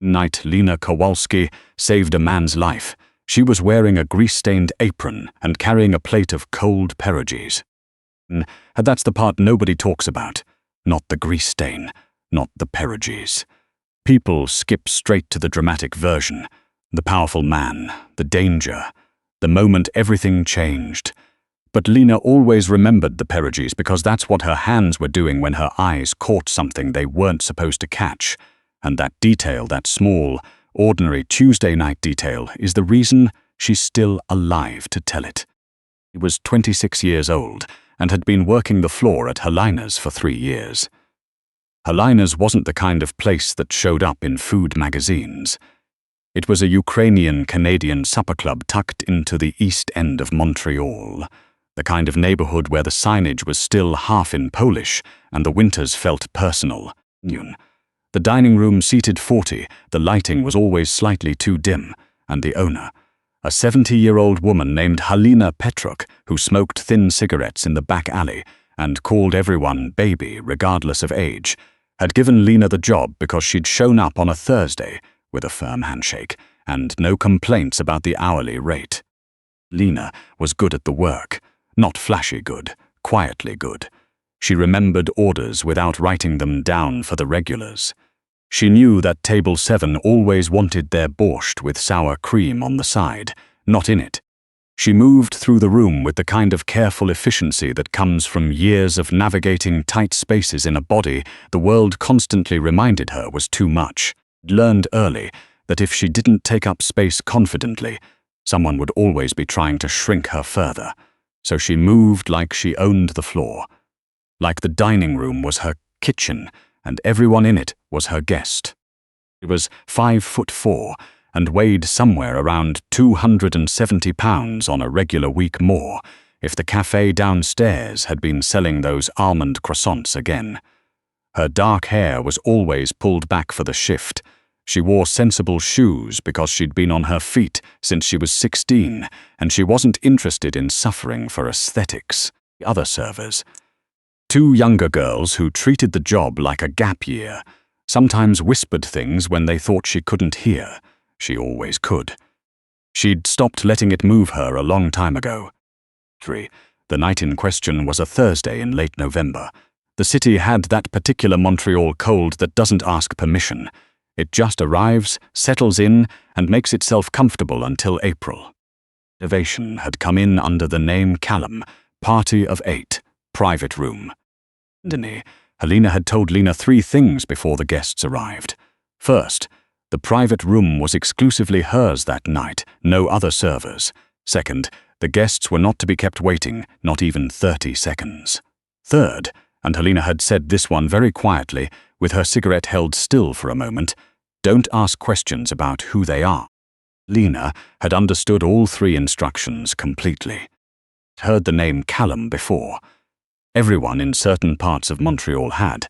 Night Lena Kowalski saved a man's life. She was wearing a grease-stained apron and carrying a plate of cold pierogies. And that's the part nobody talks about. Not the grease stain, not the pierogies. People skip straight to the dramatic version. The powerful man, the danger, the moment everything changed. But Lena always remembered the pierogies because that's what her hands were doing when her eyes caught something they weren't supposed to catch. And that detail, that small, ordinary Tuesday night detail, is the reason she's still alive to tell it. He was 26 years old and had been working the floor at Helena's for 3 years. Helena's wasn't the kind of place that showed up in food magazines. It was a Ukrainian-Canadian supper club tucked into the east end of Montreal, the kind of neighborhood where the signage was still half in Polish and the winters felt personal. The dining room seated 40, the lighting was always slightly too dim, and the owner, a 70-year-old woman named Helena Petruk, who smoked thin cigarettes in the back alley and called everyone baby regardless of age, had given Lena the job because she'd shown up on a Thursday with a firm handshake and no complaints about the hourly rate. Lena was good at the work, not flashy good, quietly good. She remembered orders without writing them down for the regulars. She knew that Table 7 always wanted their borscht with sour cream on the side, not in it. She moved through the room with the kind of careful efficiency that comes from years of navigating tight spaces in a body the world constantly reminded her was too much. Learned early that if she didn't take up space confidently, someone would always be trying to shrink her further. So she moved like she owned the floor. Like the dining room was her kitchen, and everyone in it was her guest. She was 5'4" and weighed somewhere around 270 pounds on a regular week more, if the cafe downstairs had been selling those almond croissants again. Her dark hair was always pulled back for the shift. She wore sensible shoes because she'd been on her feet since she was 16, and she wasn't interested in suffering for aesthetics. The other servers, 2 younger girls who treated the job like a gap year, sometimes whispered things when they thought she couldn't hear. She always could. She'd stopped letting it move her a long time ago. 3. The night in question was a Thursday in late November. The city had that particular Montreal cold that doesn't ask permission. It just arrives, settles in, and makes itself comfortable until April. Reservation had come in under the name Callum, party of 8, private room. Helena had told Lena 3 things before the guests arrived. First, the private room was exclusively hers that night, no other servers. Second, the guests were not to be kept waiting, not even 30 seconds. Third, and Helena had said this one very quietly, with her cigarette held still for a moment, don't ask questions about who they are. Lena had understood all 3 instructions completely. Heard the name Callum before. Everyone in certain parts of Montreal had.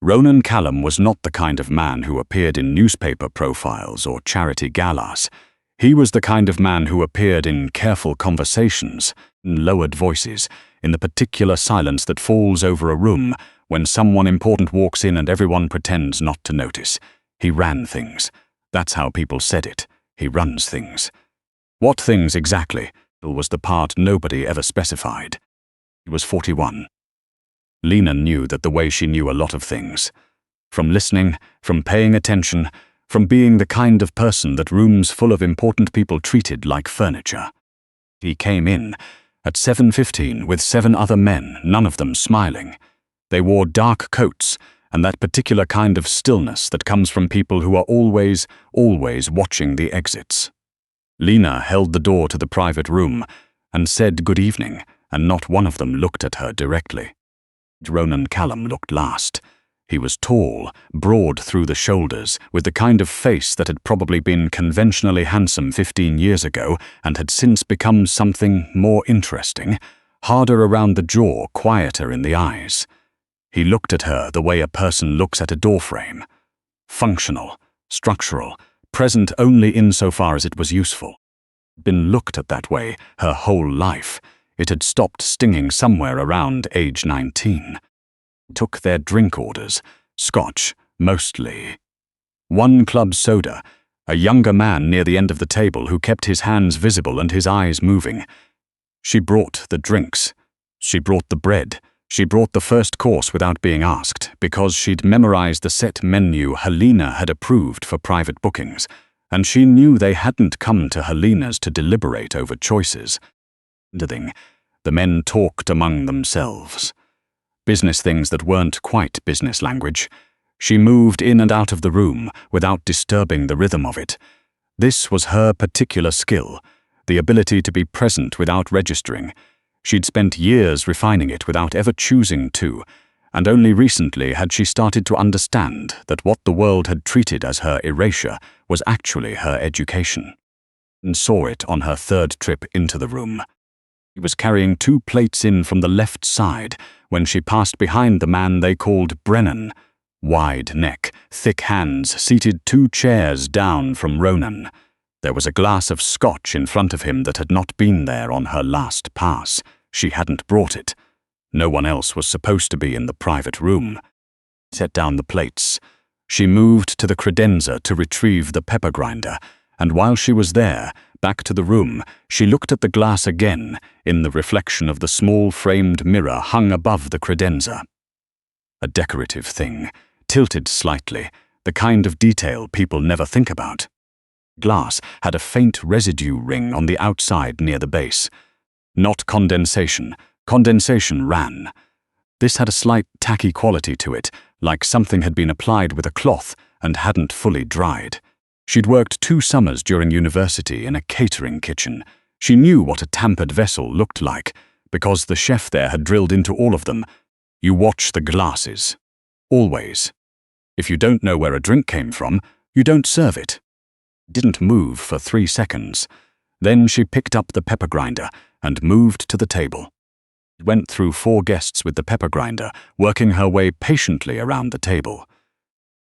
Ronan Callum was not the kind of man who appeared in newspaper profiles or charity galas. He was the kind of man who appeared in careful conversations, in lowered voices, in the particular silence that falls over a room when someone important walks in and everyone pretends not to notice. He ran things. That's how people said it. He runs things. What things exactly was the part nobody ever specified. He was 41. Lena knew that the way she knew a lot of things. From listening, from paying attention, from being the kind of person that rooms full of important people treated like furniture. He came in at 7:15 with 7 other men, none of them smiling. They wore dark coats and that particular kind of stillness that comes from people who are always watching the exits. Lena held the door to the private room and said good evening, and not one of them looked at her directly. Ronan Callum looked last. He was tall, broad through the shoulders, with the kind of face that had probably been conventionally handsome 15 years ago and had since become something more interesting, harder around the jaw, quieter in the eyes. He looked at her the way a person looks at a doorframe. Functional, structural, present only insofar as it was useful. Been looked at that way her whole life. It had stopped stinging somewhere around age 19. Took their drink orders, scotch, mostly. 1 club soda, a younger man near the end of the table who kept his hands visible and his eyes moving. She brought the drinks. She brought the bread. She brought the first course without being asked, because she'd memorized the set menu Helena had approved for private bookings, and she knew they hadn't come to Helena's to deliberate over choices. The men talked among themselves. Business things that weren't quite business language. She moved in and out of the room without disturbing the rhythm of it. This was her particular skill, the ability to be present without registering. She'd spent years refining it without ever choosing to, and only recently had she started to understand that what the world had treated as her erasure was actually her education. And saw it on her 3rd trip into the room. She was carrying 2 plates in from the left side when she passed behind the man they called Brennan. Wide neck, thick hands, seated 2 chairs down from Ronan. There was a glass of scotch in front of him that had not been there on her last pass. She hadn't brought it. No one else was supposed to be in the private room. Set down the plates. She moved to the credenza to retrieve the pepper grinder, and while she was there, back to the room, she looked at the glass again in the reflection of the small framed mirror hung above the credenza. A decorative thing, tilted slightly, the kind of detail people never think about. Glass had a faint residue ring on the outside near the base. Not condensation. Condensation ran. This had a slight tacky quality to it, like something had been applied with a cloth and hadn't fully dried. She'd worked 2 summers during university in a catering kitchen. She knew what a tampered vessel looked like, because the chef there had drilled into all of them. You watch the glasses. Always. If you don't know where a drink came from, you don't serve it. Didn't move for 3 seconds. Then she picked up the pepper grinder and moved to the table. Went through 4 guests with the pepper grinder, working her way patiently around the table.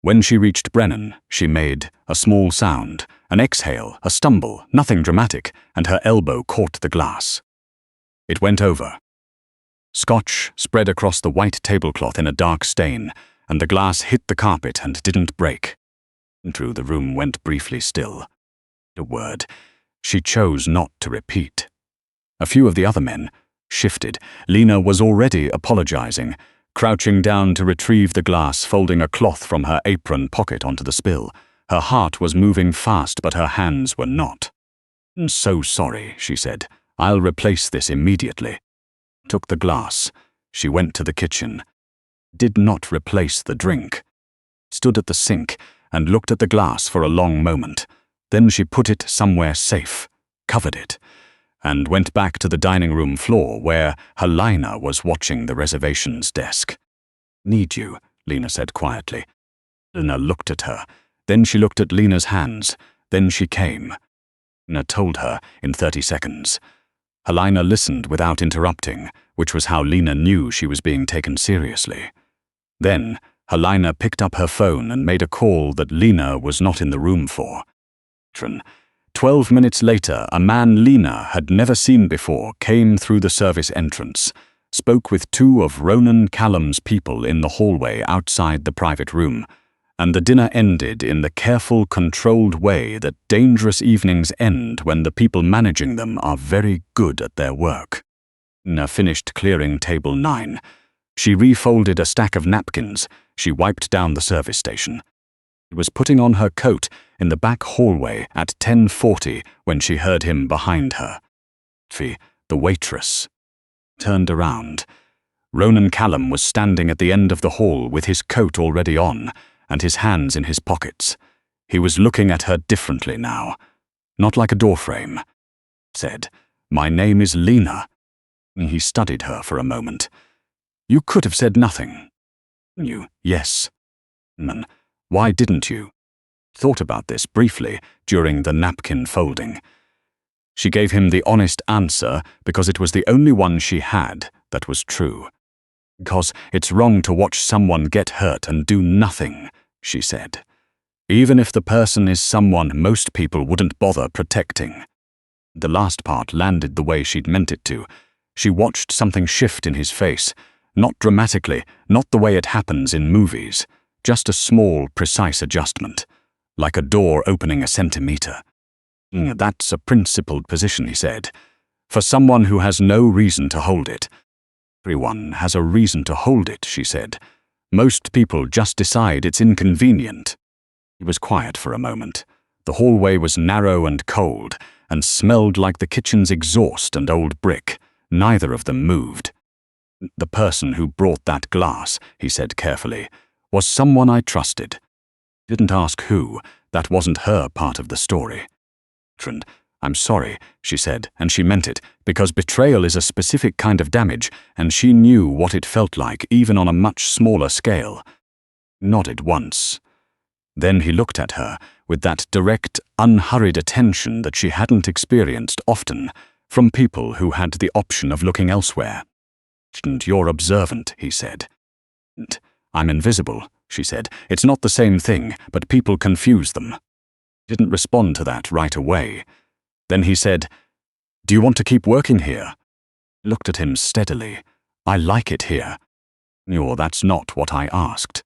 When she reached Brennan, she made a small sound, an exhale, a stumble, nothing dramatic, and her elbow caught the glass. It went over. Scotch spread across the white tablecloth in a dark stain, and the glass hit the carpet and didn't break. Through the room went briefly still. A word she chose not to repeat. A few of the other men shifted. Lena was already apologizing, crouching down to retrieve the glass, folding a cloth from her apron pocket onto the spill. Her heart was moving fast, but her hands were not. "I'm so sorry," she said. "I'll replace this immediately." Took the glass. She went to the kitchen. Did not replace the drink. Stood at the sink and looked at the glass for a long moment. Then she put it somewhere safe, covered it, and went back to the dining room floor where Helena was watching the reservations desk. "Need you," Lena said quietly. Lena looked at her. Then she looked at Lena's hands. Then she came. Lena told her in 30 seconds. Helena listened without interrupting, which was how Lena knew she was being taken seriously. Then Helena picked up her phone and made a call that Lena was not in the room for. 12 minutes later, a man Lena had never seen before came through the service entrance, spoke with 2 of Ronan Callum's people in the hallway outside the private room, and the dinner ended in the careful, controlled way that dangerous evenings end when the people managing them are very good at their work. Lena finished clearing table 9. She refolded a stack of napkins. She wiped down the service station. She was putting on her coat in the back hallway at 10:40 when she heard him behind her. The waitress. Turned around. Ronan Callum was standing at the end of the hall with his coat already on and his hands in his pockets. He was looking at her differently now. Not like a doorframe. Said, "My name is Lena." He studied her for a moment. "You could have said nothing." "You, yes." "Man, why didn't you?" Thought about this briefly during the napkin folding. She gave him the honest answer because it was the only one she had that was true. "Because it's wrong to watch someone get hurt and do nothing," she said. "Even if the person is someone most people wouldn't bother protecting." The last part landed the way she'd meant it to. She watched something shift in his face, not dramatically, not the way it happens in movies, just a small, precise adjustment. like a door opening a centimeter. That's a principled position, he said. For someone who has no reason to hold it. Everyone has a reason to hold it, she said. Most people just decide it's inconvenient. He was quiet for a moment. The hallway was narrow and cold, and smelled like the kitchen's exhaust and old brick. Neither of them moved. The person who brought that glass, he said carefully, was someone I trusted. Didn't ask who. That wasn't her part of the story. I'm sorry, she said, and she meant it, because betrayal is a specific kind of damage, and she knew what it felt like, even on a much smaller scale. Nodded once. Then he looked at her with that direct, unhurried attention that she hadn't experienced often from people who had the option of looking elsewhere. You're observant, he said. I'm invisible, she said. It's not the same thing, but people confuse them. Didn't respond to that right away. Then he said, Do you want to keep working here? Looked at him steadily. I like it here. That's not what I asked.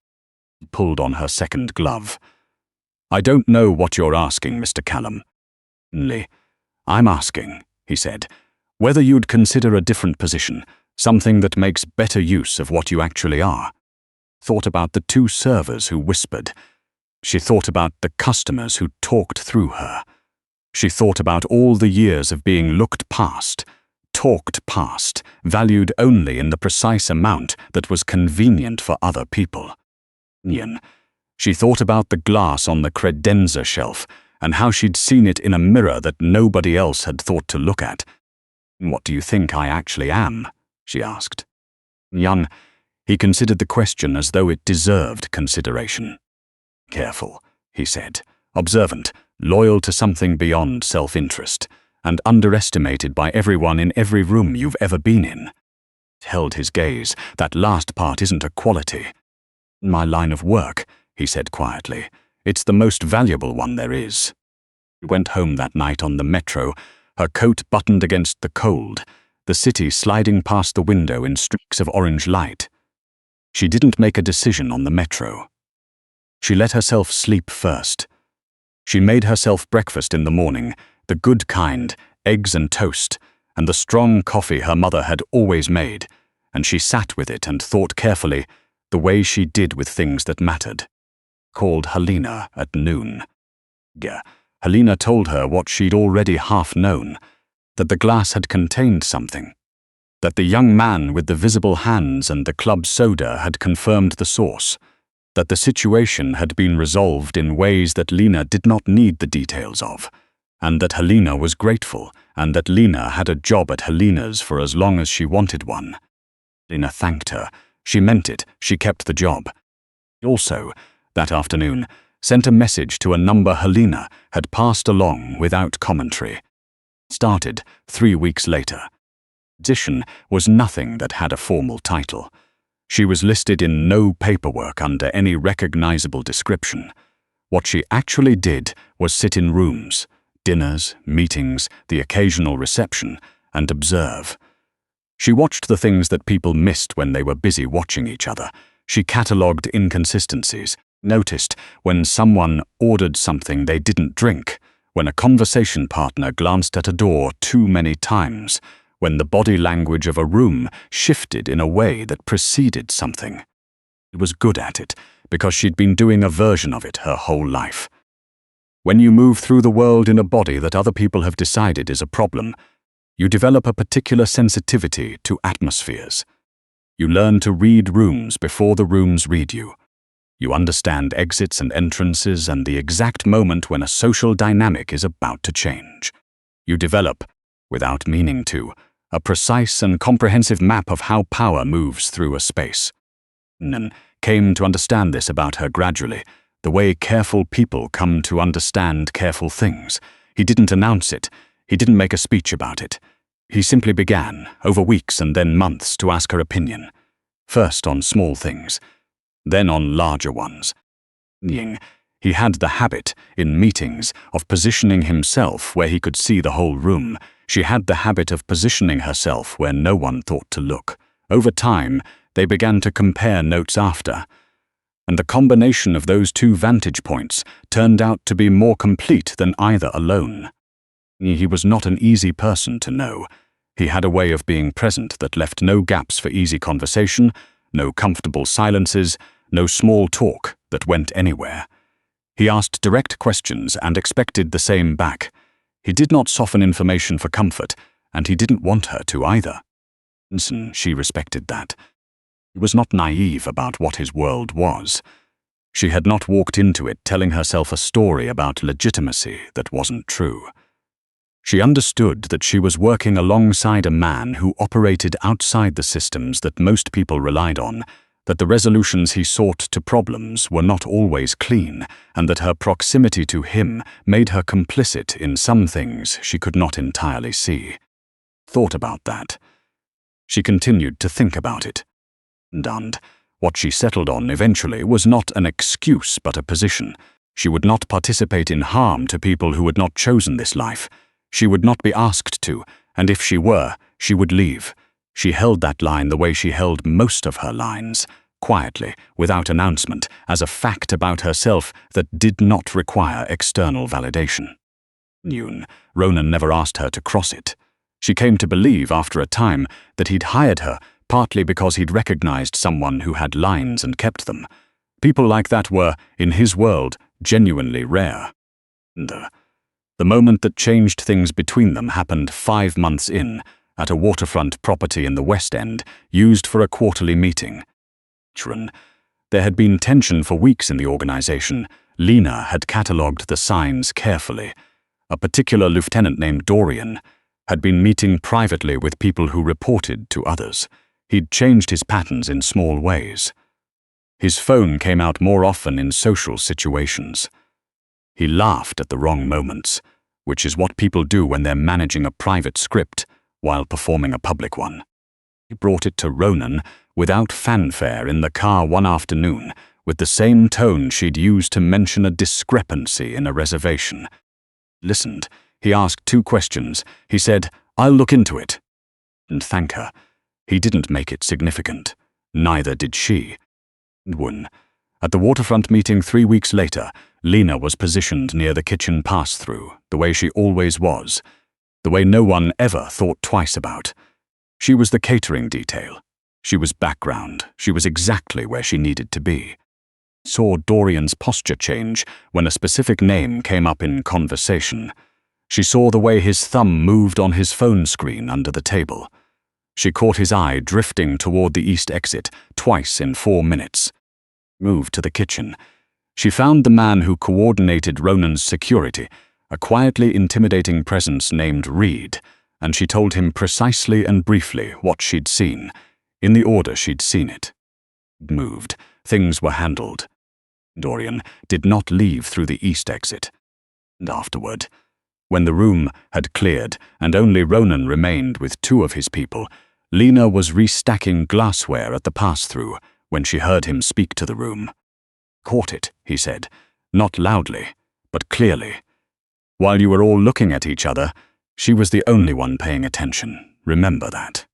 Pulled on her second glove. I don't know what you're asking, Mr. Callum. I'm asking, he said, whether you'd consider a different position, something that makes better use of what you actually are. Thought about the two servers who whispered. She thought about the customers who talked through her. She thought about all the years of being looked past, talked past, valued only in the precise amount that was convenient for other people. She thought about the glass on the credenza shelf and how she'd seen it in a mirror that nobody else had thought to look at. What do you think I actually am? She asked. He considered the question as though it deserved consideration. Careful, he said, observant, loyal to something beyond self-interest, and underestimated by everyone in every room you've ever been in. Held his gaze. That last part isn't a quality. My line of work, he said quietly. It's the most valuable one there is. She went home that night on the metro, her coat buttoned against the cold, the city sliding past the window in streaks of orange light. She didn't make a decision on the metro. She let herself sleep first. She made herself breakfast in the morning, the good kind, eggs and toast, and the strong coffee her mother had always made, and she sat with it and thought carefully, the way she did with things that mattered. Called Helena at noon. Helena told her what she'd already half known, that the glass had contained something, that the young man with the visible hands and the club soda had confirmed the source, that the situation had been resolved in ways that Lena did not need the details of, and that Helena was grateful, and that Lena had a job at Helena's for as long as she wanted one. Lena thanked her. She meant it. She kept the job. Also, that afternoon, sent a message to a number Helena had passed along without commentary. Started 3 weeks later. Edition was nothing that had a formal title. She was listed in no paperwork under any recognizable description. What she actually did was sit in rooms, dinners, meetings, the occasional reception, and observe. She watched the things that people missed when they were busy watching each other. She catalogued inconsistencies, noticed when someone ordered something they didn't drink, when a conversation partner glanced at a door too many times, when the body language of a room shifted in a way that preceded something. She was good at it, because she'd been doing a version of it her whole life. When you move through the world in a body that other people have decided is a problem, you develop a particular sensitivity to atmospheres. You learn to read rooms before the rooms read you. You understand exits and entrances and the exact moment when a social dynamic is about to change. You develop, without meaning to, a precise and comprehensive map of how power moves through a space. Nan came to understand this about her gradually, the way careful people come to understand careful things. He didn't announce it. He didn't make a speech about it. He simply began, over weeks and then months, to ask her opinion. First on small things, then on larger ones. He had the habit, in meetings, of positioning himself where he could see the whole room. She had the habit of positioning herself where no one thought to look. Over time, they began to compare notes after. and the combination of those two vantage points turned out to be more complete than either alone. He was not an easy person to know. He had a way of being present that left no gaps for easy conversation, no comfortable silences, no small talk that went anywhere. He asked direct questions and expected the same back. He did not soften information for comfort, and he didn't want her to either. She respected that. He was not naive about what his world was. She had not walked into it telling herself a story about legitimacy that wasn't true. She understood that she was working alongside a man who operated outside the systems that most people relied on, that the resolutions he sought to problems were not always clean, and that her proximity to him made her complicit in some things she could not entirely see. Thought about that. She continued to think about it. And what she settled on eventually was not an excuse but a position. She would not participate in harm to people who had not chosen this life. She would not be asked to, and if she were, she would leave. She held that line the way she held most of her lines, quietly, without announcement, as a fact about herself that did not require external validation. Ronan never asked her to cross it. She came to believe, after a time, that he'd hired her, partly because he'd recognized someone who had lines and kept them. People like that were, in his world, genuinely rare. The moment that changed things between them happened 5 months in, at a waterfront property in the West End, used for a quarterly meeting. There had been tension for weeks in the organization. Lena had catalogued the signs carefully. A particular lieutenant named Dorian had been meeting privately with people who reported to others. He'd changed his patterns in small ways. His phone came out more often in social situations. He laughed at the wrong moments, which is what people do when they're managing a private script while performing a public one. He brought it to Ronan without fanfare in the car one afternoon, with the same tone she'd used to mention a discrepancy in a reservation. Listened. He asked 2 questions. He said, "I'll look into it." And thank her. He didn't make it significant. Neither did she. At the waterfront meeting 3 weeks later, Lena was positioned near the kitchen pass-through, the way she always was, the way no one ever thought twice about. She was the catering detail. She was background. She was exactly where she needed to be. Saw Dorian's posture change when a specific name came up in conversation. She saw the way his thumb moved on his phone screen under the table. She caught his eye drifting toward the east exit twice in 4 minutes. Moved to the kitchen. She found the man who coordinated Ronan's security, a quietly intimidating presence named Reed, and she told him precisely and briefly what she'd seen, in the order she'd seen it. Moved. Things were handled. Dorian did not leave through the east exit. And afterward, when the room had cleared and only Ronan remained with 2 of his people, Lena was restacking glassware at the pass-through when she heard him speak to the room. "Caught it," he said, not loudly, but clearly. While you were all looking at each other, she was the only one paying attention. Remember that.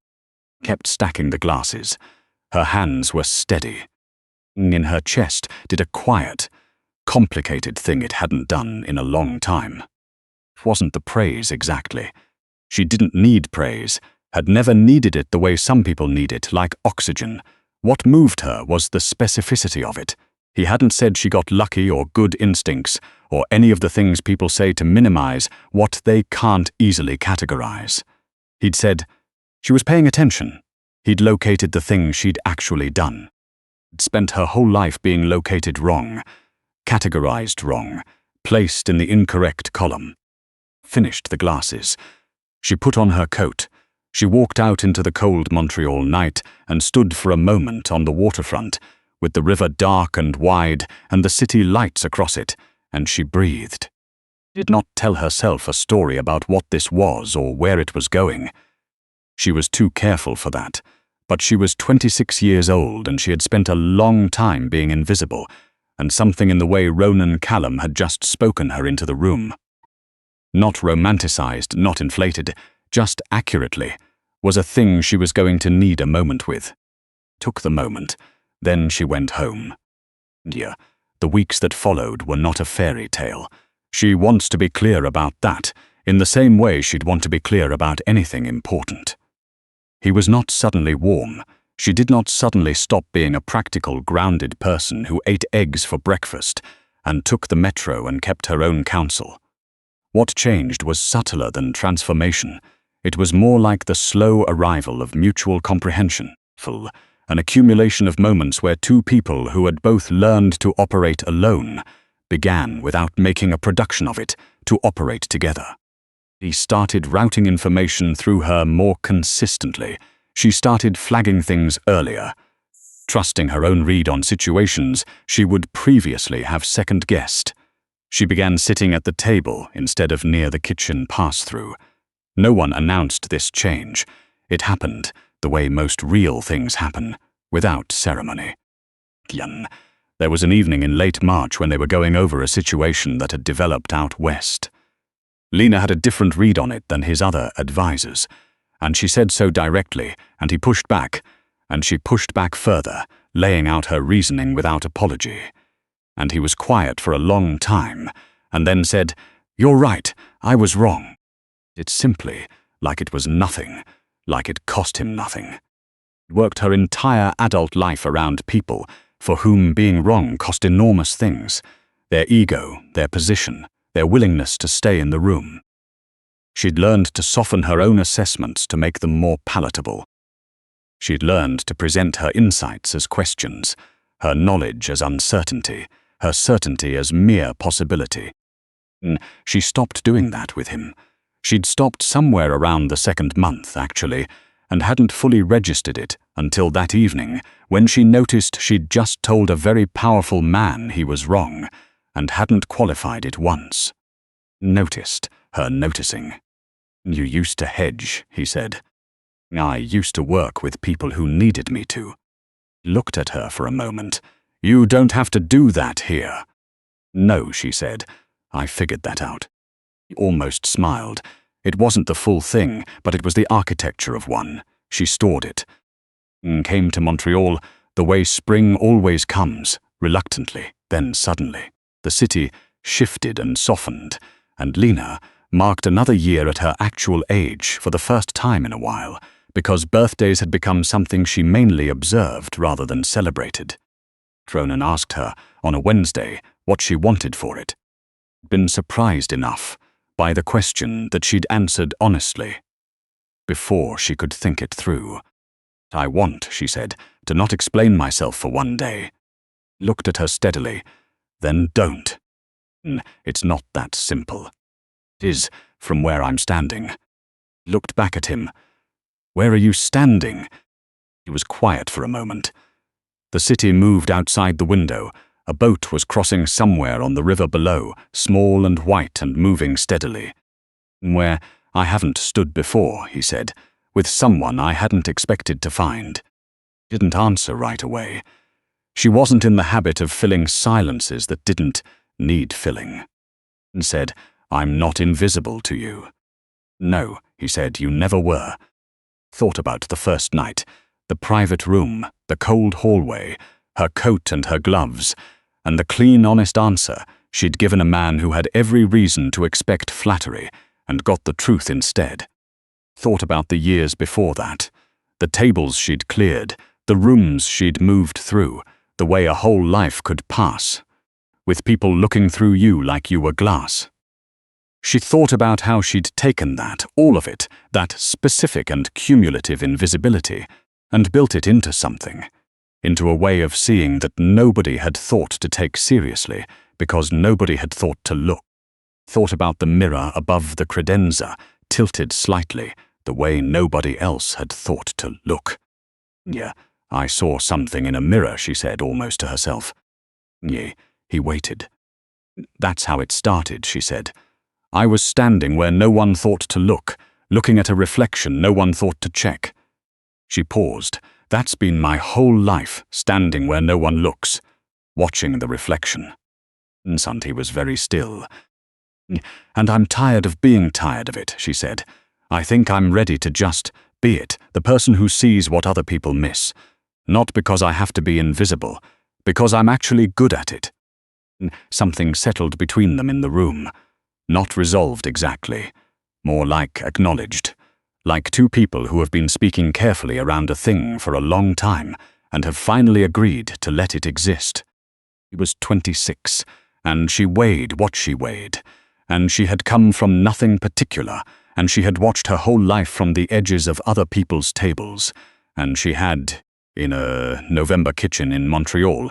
Kept stacking the glasses. Her hands were steady. In her chest did a quiet, complicated thing it hadn't done in a long time. It wasn't the praise exactly. She didn't need praise, had never needed it the way some people need it, like oxygen. What moved her was the specificity of it. He hadn't said she got lucky or good instincts, or any of the things people say to minimize what they can't easily categorize. He'd said she was paying attention. He'd located the thing she'd actually done. He'd spent her whole life being located wrong, categorized wrong, placed in the incorrect column. Finished the glasses. She put on her coat. She walked out into the cold Montreal night and stood for a moment on the waterfront, with the river dark and wide and the city lights across it, and she breathed. She did not tell herself a story about what this was or where it was going. She was too careful for that, but she was 26 years old and she had spent a long time being invisible, and something in the way Ronan Callum had just spoken her into the room. Not romanticized, not inflated, just accurately, was a thing she was going to need a moment with. Took the moment. Then she went home. Yeah, the weeks that followed were not a fairy tale. She wants to be clear about that, in the same way she'd want to be clear about anything important. He was not suddenly warm. She did not suddenly stop being a practical, grounded person who ate eggs for breakfast and took the metro and kept her own counsel. What changed was subtler than transformation. It was more like the slow arrival of mutual comprehension, an accumulation of moments where two people who had both learned to operate alone began, without making a production of it, to operate together. He started routing information through her more consistently. She started flagging things earlier, trusting her own read on situations she would previously have second-guessed. She began sitting at the table instead of near the kitchen pass-through. No one announced this change. It happened the way most real things happen, without ceremony. There was an evening in late March when they were going over a situation that had developed out west. Lena had a different read on it than his other advisors, and she said so directly, and he pushed back, and she pushed back further, laying out her reasoning without apology. And he was quiet for a long time, and then said, "You're right, I was wrong." It's simply like it was nothing, like it cost him nothing. He worked her entire adult life around people for whom being wrong cost enormous things: their ego, their position, their willingness to stay in the room. She'd learned to soften her own assessments to make them more palatable. She'd learned to present her insights as questions, her knowledge as uncertainty, her certainty as mere possibility. She stopped doing that with him. She'd stopped somewhere around the second month, actually, and hadn't fully registered it until that evening, when she noticed she'd just told a very powerful man he was wrong, and hadn't qualified it once. Noticed her noticing. "You used to hedge," he said. "I used to work with people who needed me to." He looked at her for a moment. "You don't have to do that here." "No," she said. "I figured that out." He almost smiled. It wasn't the full thing, but it was the architecture of one. She stored it. Came to Montreal the way spring always comes, reluctantly, then suddenly. The city shifted and softened, and Lena marked another year at her actual age for the first time in a while, because birthdays had become something she mainly observed rather than celebrated. Cronin asked her on a Wednesday what she wanted for it. Been surprised enough by the question that she'd answered honestly, before she could think it through. "I want," she said, "to not explain myself for one day." Looked at her steadily. "Then don't." "It's not that simple." "It is, from where I'm standing." Looked back at him. "Where are you standing?" He was quiet for a moment. The city moved outside the window. A boat was crossing somewhere on the river below, small and white and moving steadily. "Where I haven't stood before," he said, "with someone I hadn't expected to find." Didn't answer right away. She wasn't in the habit of filling silences that didn't need filling. And said, "I'm not invisible to you." "No," he said, "you never were." Thought about the first night, the private room, the cold hallway, her coat and her gloves, and the clean, honest answer she'd given a man who had every reason to expect flattery and got the truth instead. Thought about the years before that, the tables she'd cleared, the rooms she'd moved through, the way a whole life could pass, with people looking through you like you were glass. She thought about how she'd taken that, all of it, that specific and cumulative invisibility, and built it into something, into a way of seeing that nobody had thought to take seriously because nobody had thought to look. Thought about the mirror above the credenza, tilted slightly, the way nobody else had thought to look. "Yeah, I saw something in a mirror," she said, almost to herself. "Yeah," he waited. "That's how it started," she said. "I was standing where no one thought to look, looking at a reflection no one thought to check." She paused. "That's been my whole life, standing where no one looks, watching the reflection." Santi was very still. "And I'm tired of being tired of it," she said. "I think I'm ready to just be it, the person who sees what other people miss. Not because I have to be invisible, Because I'm actually good at it. Something settled between them in the room. Not resolved exactly. More like acknowledged. Like two people who have been speaking carefully around a thing for a long time and have finally agreed to let it exist. She was 26, and she weighed what she weighed, and she had come from nothing particular, and she had watched her whole life from the edges of other people's tables, and she had, in a November kitchen in Montreal,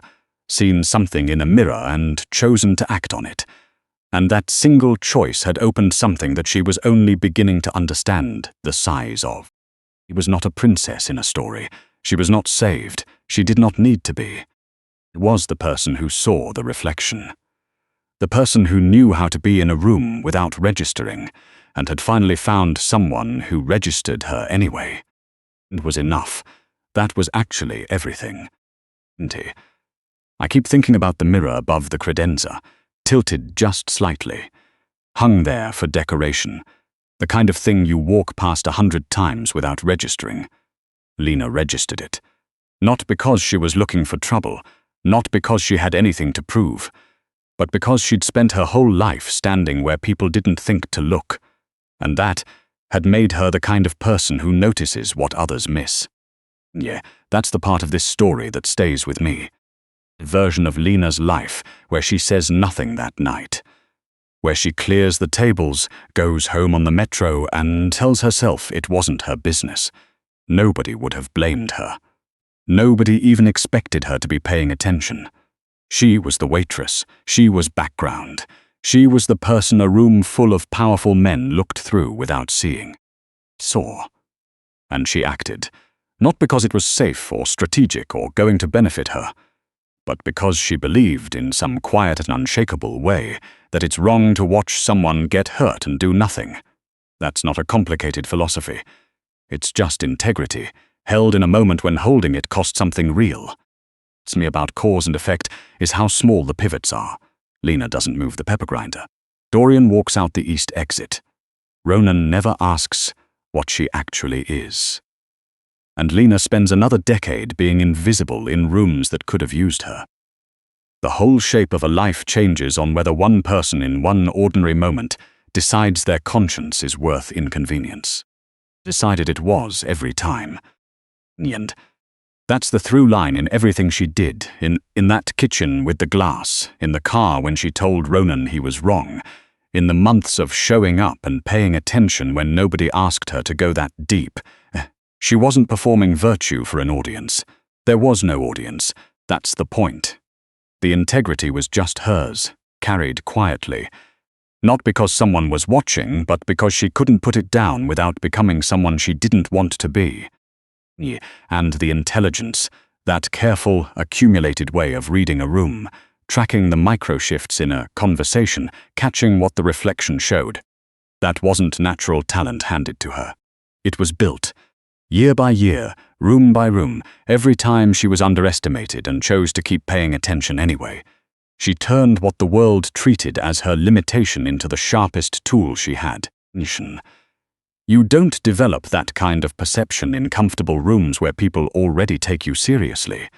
seen something in a mirror and chosen to act on it. And that single choice had opened something that she was only beginning to understand the size of. She was not a princess in a story. She was not saved. She did not need to be. It was the person who saw the reflection. The person who knew how to be in a room without registering, and had finally found someone who registered her anyway. It was enough. That was actually everything. I keep thinking about the mirror above the credenza, tilted just slightly, hung there for decoration, the kind of thing you walk past 100 times without registering. Lena registered it. Not because she was looking for trouble, not because she had anything to prove, but because she'd spent her whole life standing where people didn't think to look, and that had made her the kind of person who notices what others miss. Yeah, that's the part of this story that stays with me. Version of Lena's life where she says nothing that night, where she clears the tables, goes home on the metro, and tells herself it wasn't her business. Nobody would have blamed her. Nobody even expected her to be paying attention. She was the waitress. She was background. She was the person a room full of powerful men looked through without seeing. Saw. And she acted, not because it was safe or strategic or going to benefit her, but because she believed in some quiet and unshakable way that it's wrong to watch someone get hurt and do nothing. That's not a complicated philosophy. It's just integrity, held in a moment when holding it cost something real. What's me about cause and effect is how small the pivots are. Lena doesn't move the pepper grinder. Dorian walks out the east exit. Ronan never asks what she actually is. And Lena spends another decade being invisible in rooms that could have used her. The whole shape of a life changes on whether one person in one ordinary moment decides their conscience is worth inconvenience. Decided it was every time. And that's the through line in everything she did, in that kitchen with the glass, in the car when she told Ronan he was wrong, in the months of showing up and paying attention when nobody asked her to go that deep. She wasn't performing virtue for an audience. There was no audience. That's the point. The integrity was just hers, carried quietly. Not because someone was watching, but because she couldn't put it down without becoming someone she didn't want to be. And the intelligence, that careful, accumulated way of reading a room, tracking the micro-shifts in a conversation, catching what the reflection showed. That wasn't natural talent handed to her. It was built. Year by year, room by room, every time she was underestimated and chose to keep paying attention anyway. She turned what the world treated as her limitation into the sharpest tool she had. You don't develop that kind of perception in comfortable rooms where people already take you seriously.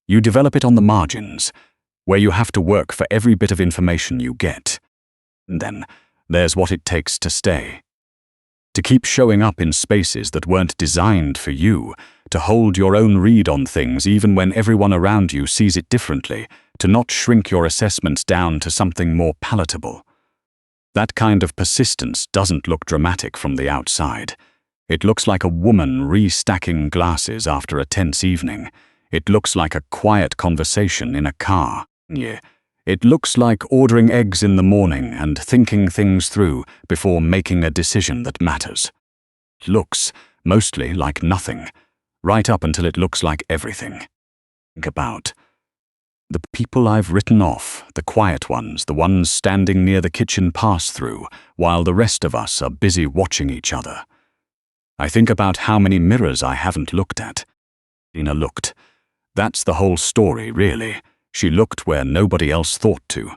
You develop it on the margins, where you have to work for every bit of information you get. And then, there's what it takes to stay. To keep showing up in spaces that weren't designed for you, to hold your own read on things even when everyone around you sees it differently, to not shrink your assessments down to something more palatable. That kind of persistence doesn't look dramatic from the outside. It looks like a woman restacking glasses after a tense evening. It looks like a quiet conversation in a car. It looks like ordering eggs in the morning and thinking things through before making a decision that matters. It looks, mostly, like nothing, right up until it looks like everything. Think about the people I've written off, the quiet ones, the ones standing near the kitchen pass-through, while the rest of us are busy watching each other. I think about how many mirrors I haven't looked at. Lena looked. That's the whole story, really. She looked where nobody else thought to.